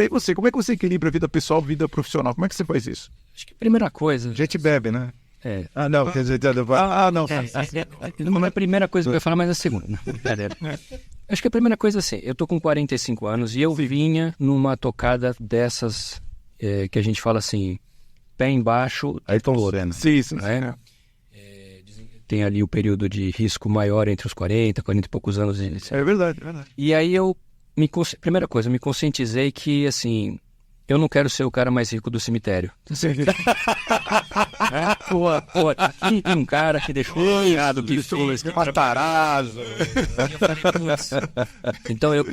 E você, como é que você equilibra a vida pessoal e a vida profissional? Como é que você faz isso? Acho que a primeira coisa... A gente bebe, né? Não, quer dizer... Não é a primeira coisa que eu ia falar, mas é a segunda. Acho que a primeira coisa é assim, eu tô com 45 anos e eu vinha numa tocada dessas que a gente fala assim, pé embaixo... Ayrton Lorena. Sim. Né? Tem ali o período de risco maior entre os 40 e poucos anos. É verdade. E aí primeira coisa, eu me conscientizei que, assim, eu não quero ser o cara mais rico do cemitério. Aqui tem um cara que deixou que fez Matarazzo. Então eu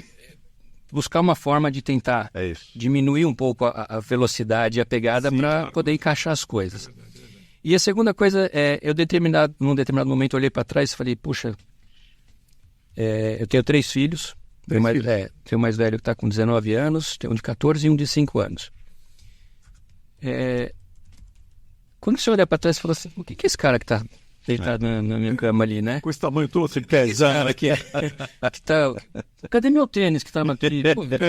buscar uma forma de tentar diminuir um pouco a velocidade e a pegada para poder encaixar as coisas. E a segunda coisa eu num determinado momento olhei para trás e falei, puxa, eu tenho 3 filhos. Tenho o mais velho que está com 19 anos, tem um de 14 e um de 5 anos. Quando você olha para trás, você fala assim, o que é esse cara que está deitado na minha cama ali, né? Com esse tamanho todo, assim, pesando aqui. Cadê meu tênis que está aqui?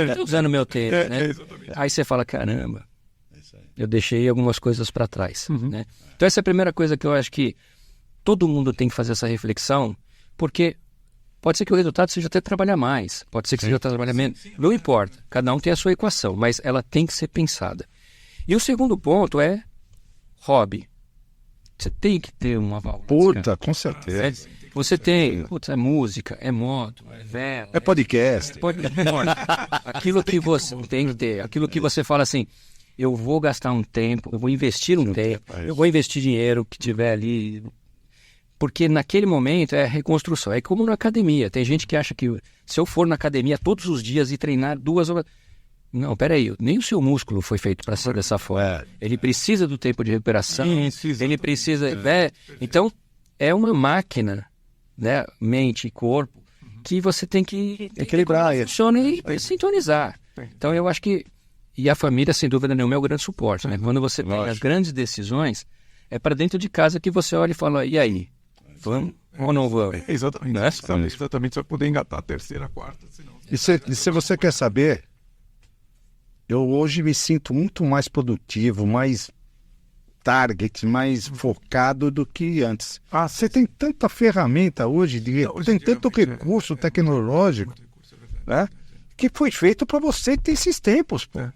Estou usando meu tênis, né? Aí você fala, caramba, eu deixei algumas coisas para trás, né? Então essa é a primeira coisa que eu acho que todo mundo tem que fazer essa reflexão, porque pode ser que o resultado seja até trabalhar mais, pode ser que seja trabalhar menos, não importa, cada um tem a sua equação, mas ela tem que ser pensada. E o segundo ponto é hobby. Você tem que ter uma válvula. Puta, com certeza. Você tem, é música, é moto, é vela. É podcast. Aquilo que você tem que ter, aquilo que você fala assim, eu vou gastar um tempo, eu vou investir um tempo, eu vou investir dinheiro que tiver ali... Porque naquele momento é reconstrução. É como na academia. Tem gente que acha que se eu for na academia todos os dias e treinar 2 horas... Não, peraí. Nem o seu músculo foi feito para ser dessa forma. Ele precisa do tempo de recuperação. Ele precisa... Então, é uma máquina, né? Mente e corpo, que você tem que equilibrar. Funciona e sintonizar. Então, eu acho que... E a família, sem dúvida nenhuma, é o grande suporte. Né? Quando você tem as grandes decisões, é para dentro de casa que você olha e fala, e aí? Vamos ou não vamos? Exatamente. Né? Exatamente. Você vai poder engatar a terceira, a quarta. Senão... E se você quer saber, eu hoje me sinto muito mais produtivo, mais target, mais focado do que antes. Você tem tanta ferramenta hoje, tem tanto recurso tecnológico, né? Que foi feito para você ter esses tempos. Pô. A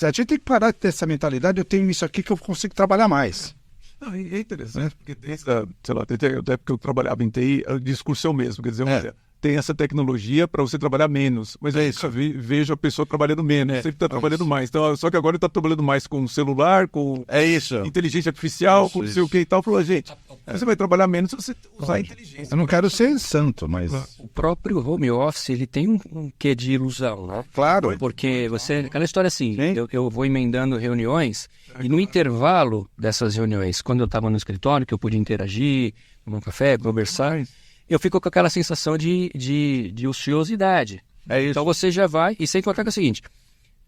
gente tem que parar de ter essa mentalidade, eu tenho isso aqui que eu consigo trabalhar mais. É interessante, porque desde até porque eu trabalhava em TI, o discurso é o mesmo, quer dizer, olha, tem essa tecnologia para você trabalhar menos, mas eu nunca vejo a pessoa trabalhando menos, sempre está trabalhando mais. Então, só que agora ele está trabalhando mais com celular, com inteligência artificial, com não sei o que e tal. Falou, gente, você vai trabalhar menos se você usar a inteligência. Eu não quero ser santo, mas... O próprio home office, ele tem um quê de ilusão, né? Claro. Porque aquela história assim, eu vou emendando reuniões e no intervalo dessas reuniões, quando eu estava no escritório, que eu podia interagir, tomar um café, conversar, eu fico com aquela sensação de ociosidade. Então você já vai, e sem contar que é o seguinte,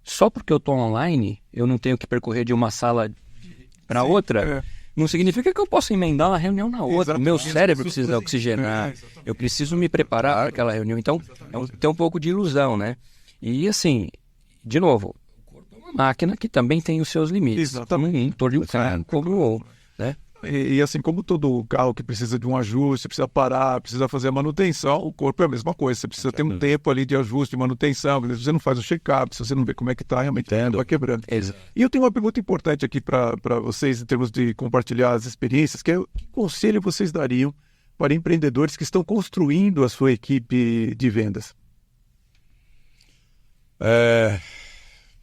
só porque eu estou online, eu não tenho que percorrer de uma sala para outra, não significa que eu possa emendar uma reunião na outra. O meu cérebro precisa oxigenar, eu preciso me preparar para aquela reunião. Então, tem um pouco de ilusão, né? E assim, de novo, o corpo é uma máquina que também tem os seus limites. Exatamente. Um torno de um carro, como o outro, né? E assim, como todo carro que precisa de um ajuste, precisa parar, precisa fazer a manutenção, o corpo é a mesma coisa. Você precisa ter um tempo ali de ajuste, de manutenção. Se você não faz o check-up, se você não vê como é que está, realmente vai quebrando. Exato. E eu tenho uma pergunta importante aqui para vocês, em termos de compartilhar as experiências, que é que conselho vocês dariam para empreendedores que estão construindo a sua equipe de vendas?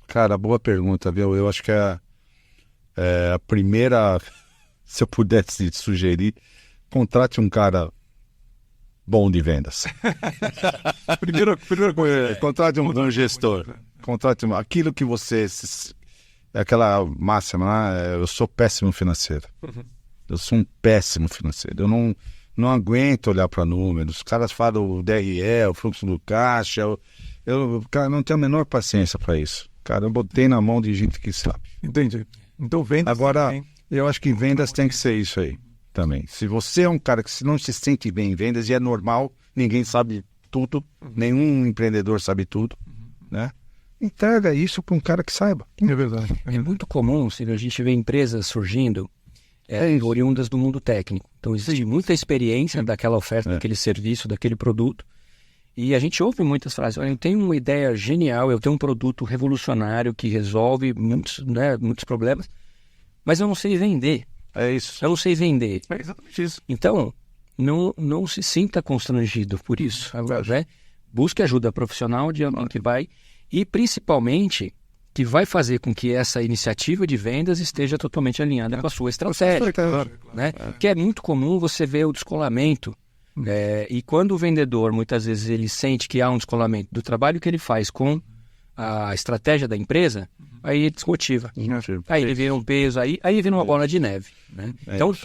Cara, boa pergunta, viu? Eu acho que a primeira... Se eu pudesse sugerir, contrate um cara bom de vendas. Primeira coisa. Contrate um gestor. Contrate aquilo que você... Aquela máxima, né? Eu sou péssimo financeiro. Eu sou um péssimo financeiro. Eu não aguento olhar para números. Os caras falam o DRE, o fluxo do caixa. Eu não tenho a menor paciência para isso. Cara, eu botei na mão de gente que sabe. Entendi. Então vendas. Agora... Eu acho que vendas tem que ser isso aí também. Se você é um cara que não se sente bem em vendas, e é normal, ninguém sabe tudo, nenhum empreendedor sabe tudo, né? entrega isso para um cara que saiba. É verdade. É muito comum, a gente vê empresas surgindo oriundas do mundo técnico. Então, existe muita experiência daquela oferta, daquele serviço, daquele produto. E a gente ouve muitas frases. Olha, eu tenho uma ideia genial, eu tenho um produto revolucionário que resolve muitos problemas, mas eu não sei vender. É isso. Eu não sei vender. É exatamente isso. Então, não se sinta constrangido por isso. Né? Busque ajuda profissional de alguém que vai, e principalmente que vai fazer com que essa iniciativa de vendas esteja totalmente alinhada com a sua estratégia. Né? Que é muito comum você ver o descolamento. E quando o vendedor, muitas vezes, ele sente que há um descolamento do trabalho que ele faz com a estratégia da empresa, aí ele desmotiva. Aí ele vira um peso, aí vira uma bola de neve. Né? Então,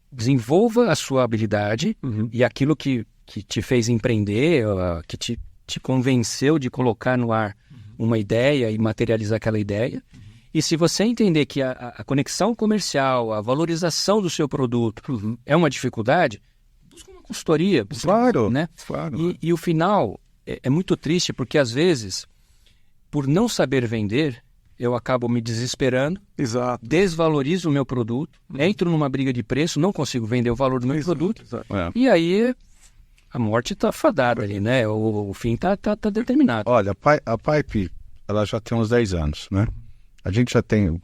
desenvolva a sua habilidade e aquilo que te fez empreender, que te convenceu de colocar no ar uma ideia e materializar aquela ideia. E se você entender que a conexão comercial, a valorização do seu produto é uma dificuldade, busca uma consultoria. Claro, né? Claro. E o final é muito triste, porque às vezes, por não saber vender, eu acabo me desesperando, desvalorizo o meu produto, entro numa briga de preço, não consigo vender o valor do meu produto, e aí a morte está fadada ali, né? O fim está determinado. Olha, a Pipe, ela já tem uns 10 anos, né?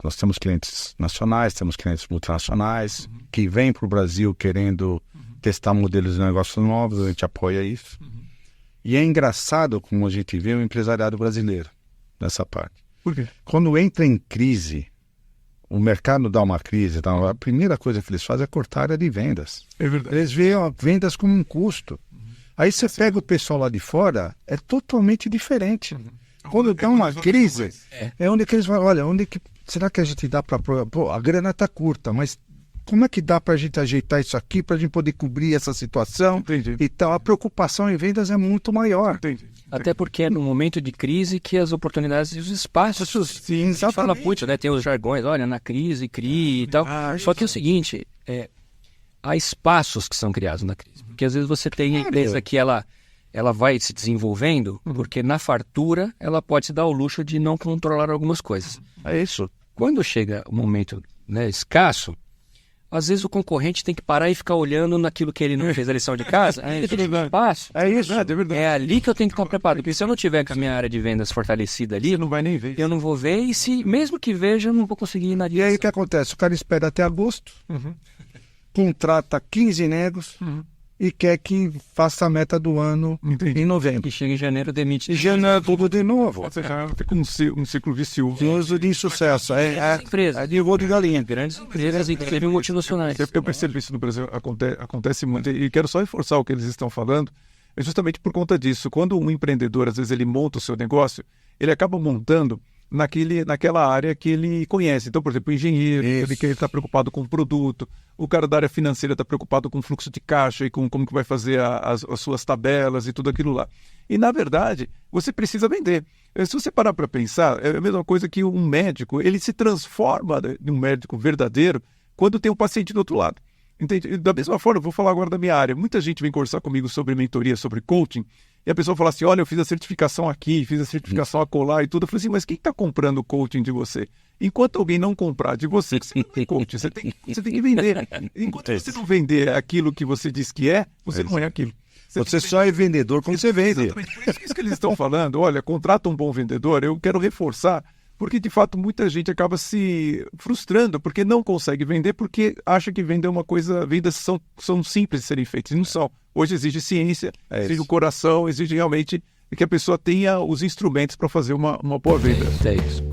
Nós temos clientes nacionais, temos clientes multinacionais que vêm para o Brasil querendo testar modelos de negócios novos, a gente apoia isso. E é engraçado como a gente vê o empresariado brasileiro nessa parte. Por quê? Quando entra em crise, o mercado dá uma crise, então, a primeira coisa que eles fazem é cortar a área de vendas. É verdade. Eles veem vendas como um custo. Aí você pega o pessoal lá de fora, é totalmente diferente. Quando dá uma crise, é onde que eles vão, olha, será que a gente dá para... Pô, a grana está curta, mas como é que dá para a gente ajeitar isso aqui, para a gente poder cobrir essa situação? Entendi. Então, a preocupação em vendas é muito maior. Entendi. Até porque é no momento de crise que as oportunidades e os espaços... Sim, a gente fala muito, né? Tem os jargões, olha, na crise, crie e tal. Só que é o seguinte, há espaços que são criados na crise. Porque às vezes você tem a empresa que ela vai se desenvolvendo, porque na fartura ela pode se dar o luxo de não controlar algumas coisas. É isso. Quando chega o momento, né, escasso, às vezes o concorrente tem que parar e ficar olhando naquilo que ele não fez a lição de casa. É verdade. É isso. É verdade. É ali que eu tenho que estar preparado. Porque se eu não tiver com a minha área de vendas fortalecida ali, Você não vai nem ver. eu não vou ver. E mesmo que veja, eu não vou conseguir ir na direção. E aí o que acontece? O cara espera até agosto, contrata 15 negros e quer que faça a meta do ano em novembro. E chega em janeiro, demite. E janeiro tudo de novo. Você já fica um ciclo vicioso. Uso de insucesso. É empresas. de voo de galinha. Grandes empresas, inclusive multinacionais. Eu percebo isso no Brasil, acontece muito. E quero só reforçar o que eles estão falando, é justamente por conta disso. Quando um empreendedor, às vezes, ele monta o seu negócio, ele acaba montando naquela área que ele conhece. Então, por exemplo, o engenheiro, ele está preocupado com o produto, o cara da área financeira está preocupado com o fluxo de caixa e com como que vai fazer as suas tabelas e tudo aquilo lá. E, na verdade, você precisa vender. Se você parar para pensar, é a mesma coisa que um médico, ele se transforma em um médico verdadeiro quando tem um paciente do outro lado. Entende? Da mesma forma, eu vou falar agora da minha área. Muita gente vem conversar comigo sobre mentoria, sobre coaching, e a pessoa fala assim, olha, eu fiz a certificação aqui, fiz a certificação acolá e tudo. Eu falei assim, mas quem está comprando o coaching de você? Enquanto alguém não comprar de você, você não é coaching, você tem que vender. Enquanto você não vender aquilo que você diz que você não é aquilo. Você só é vendedor quando você vende. Exatamente, por isso que eles estão falando, olha, contrata um bom vendedor. Eu quero reforçar, porque de fato muita gente acaba se frustrando porque não consegue vender, porque acha que vender é uma coisa, vendas são simples de serem feitas, e não são. Hoje exige ciência, exige o coração, exige realmente que a pessoa tenha os instrumentos para fazer uma boa venda. É isso.